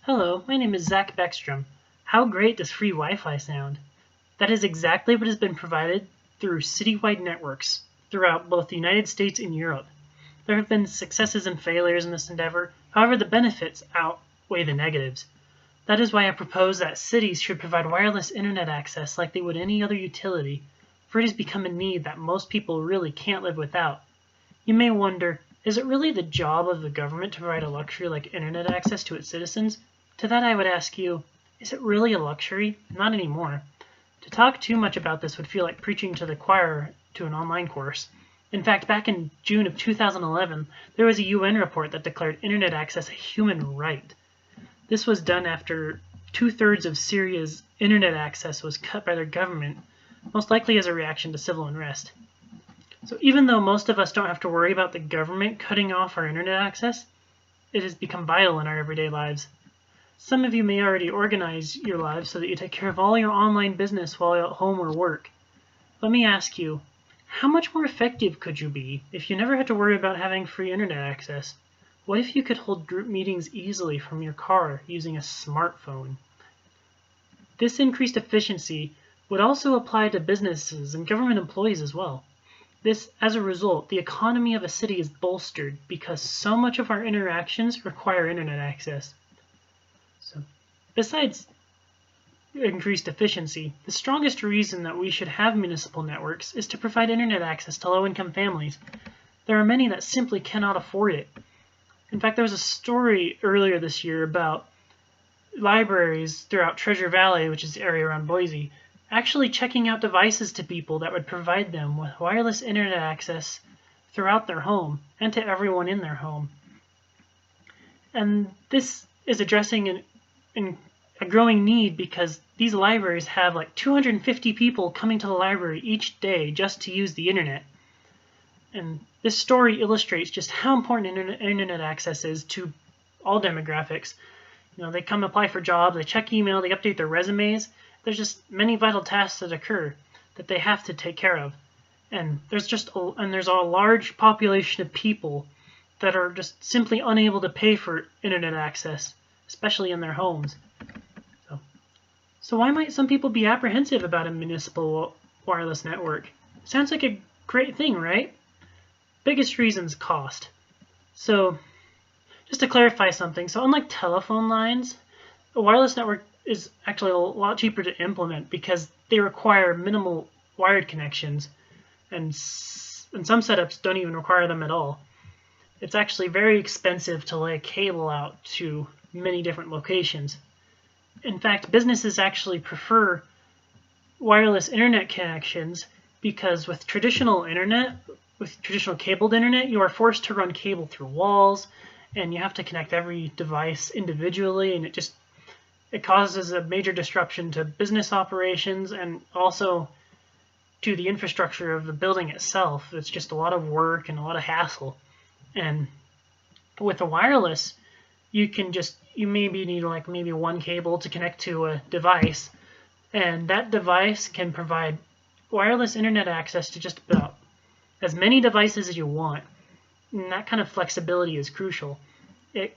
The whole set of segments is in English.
Hello, my name is Zach Beckstrom. How great does free Wi-Fi sound? That is exactly what has been provided through citywide networks throughout both the United States and Europe. There have been successes and failures in this endeavor, however the benefits outweigh the negatives. That is why I propose that cities should provide wireless internet access like they would any other utility, for it has become a need that most people really can't live without. You may wonder, is it really the job of the government to provide a luxury like internet access to its citizens? To that I would ask you, is it really a luxury? Not anymore. To talk too much about this would feel like preaching to the choir to an online course. In fact, back in June of 2011, there was a UN report that declared internet access a human right. This was done after 2/3 of Syria's internet access was cut by their government, most likely as a reaction to civil unrest. So even though most of us don't have to worry about the government cutting off our internet access, it has become vital in our everyday lives. Some of you may already organize your lives so that you take care of all your online business while you're at home or work. Let me ask you, how much more effective could you be if you never had to worry about having free internet access? What if you could hold group meetings easily from your car using a smartphone? This increased efficiency would also apply to businesses and government employees as well. As a result, the economy of a city is bolstered because so much of our interactions require internet access. So, besides increased efficiency, the strongest reason that we should have municipal networks is to provide internet access to low-income families. There are many that simply cannot afford it. In fact, there was a story earlier this year about libraries throughout Treasure Valley, which is the area around Boise, actually checking out devices to people that would provide them with wireless internet access throughout their home and to everyone in their home. And this is addressing a growing need because these libraries have like 250 people coming to the library each day just to use the internet. And this story illustrates just how important internet access is to all demographics. You know, they come apply for jobs, they check email, they update their resumes. There's just many vital tasks that occur that they have to take care of. And there's a large population of people that are just simply unable to pay for internet access, especially in their homes. So why might some people be apprehensive about a municipal wireless network? Sounds like a great thing, right? Biggest reason's cost. So just to clarify something, so unlike telephone lines, a wireless network is actually a lot cheaper to implement because they require minimal wired connections, and some setups don't even require them at all. It's actually very expensive to lay a cable out to many different locations. In fact, businesses actually prefer wireless internet connections because with traditional cabled internet, you are forced to run cable through walls, and you have to connect every device individually, and it causes a major disruption to business operations and also to the infrastructure of the building itself. It's just a lot of work and a lot of hassle. And with a wireless, you maybe need maybe one cable to connect to a device, and that device can provide wireless internet access to just about as many devices as you want. And that kind of flexibility is crucial. It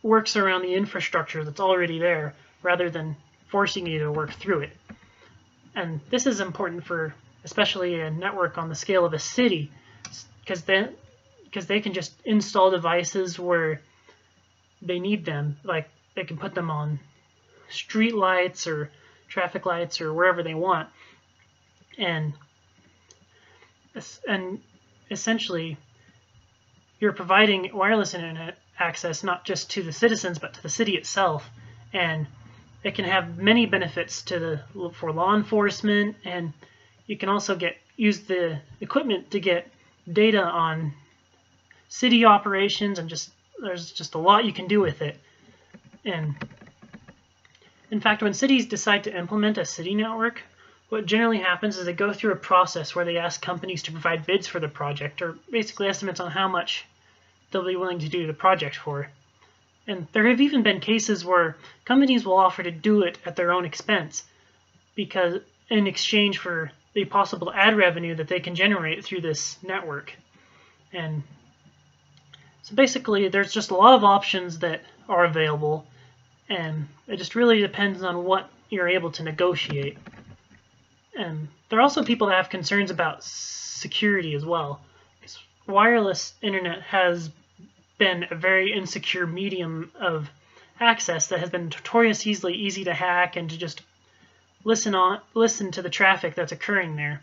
works around the infrastructure that's already there rather than forcing you to work through it. And this is important for especially a network on the scale of a city, because they can just install devices where they need them. Like they can put them on street lights or traffic lights or wherever they want. And essentially, you're providing wireless internet access not just to the citizens but to the city itself, and it can have many benefits for law enforcement, and you can also use the equipment to get data on city operations, and there's just a lot you can do with it. And in fact, when cities decide to implement a city network, what generally happens is they go through a process where they ask companies to provide bids for the project, or basically estimates on how much they'll be willing to do the project for. And there have even been cases where companies will offer to do it at their own expense because in exchange for the possible ad revenue that they can generate through this network. And so basically there's just a lot of options that are available, and it just really depends on what you're able to negotiate. And there are also people that have concerns about security as well. Wireless internet has been a very insecure medium of access that has been notoriously easy to hack and to just listen to the traffic that's occurring there.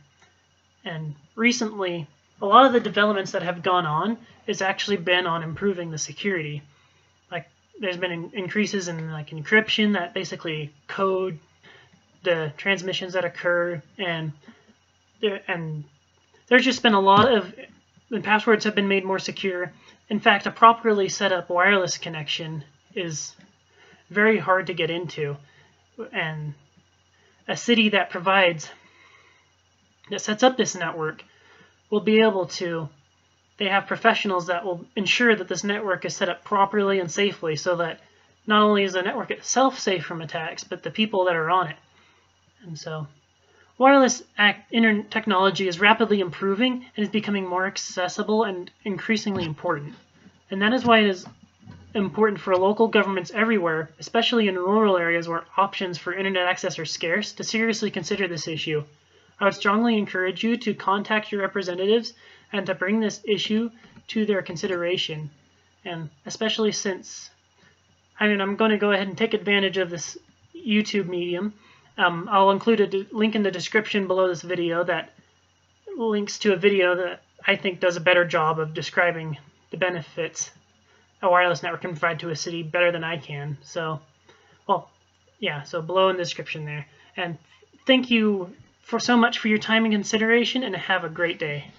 And recently, a lot of the developments that have gone on has actually been on improving the security. Like, there's been increases in like encryption that basically code the transmissions that occur, and there's just been a lot of the passwords have been made more secure. In fact, a properly set up wireless connection is very hard to get into, and a city that sets up this network will be able to, they have professionals that will ensure that this network is set up properly and safely, so that not only is the network itself safe from attacks, but the people that are on it. And so wireless internet technology is rapidly improving and is becoming more accessible and increasingly important. And that is why it is important for local governments everywhere, especially in rural areas where options for internet access are scarce, to seriously consider this issue. I would strongly encourage you to contact your representatives and to bring this issue to their consideration. And especially since I'm going to go ahead and take advantage of this YouTube medium. I'll include a link in the description below this video that links to a video that I think does a better job of describing the benefits a wireless network can provide to a city better than I can. So, well, yeah, so below in the description there. And thank you so much for your time and consideration, and have a great day.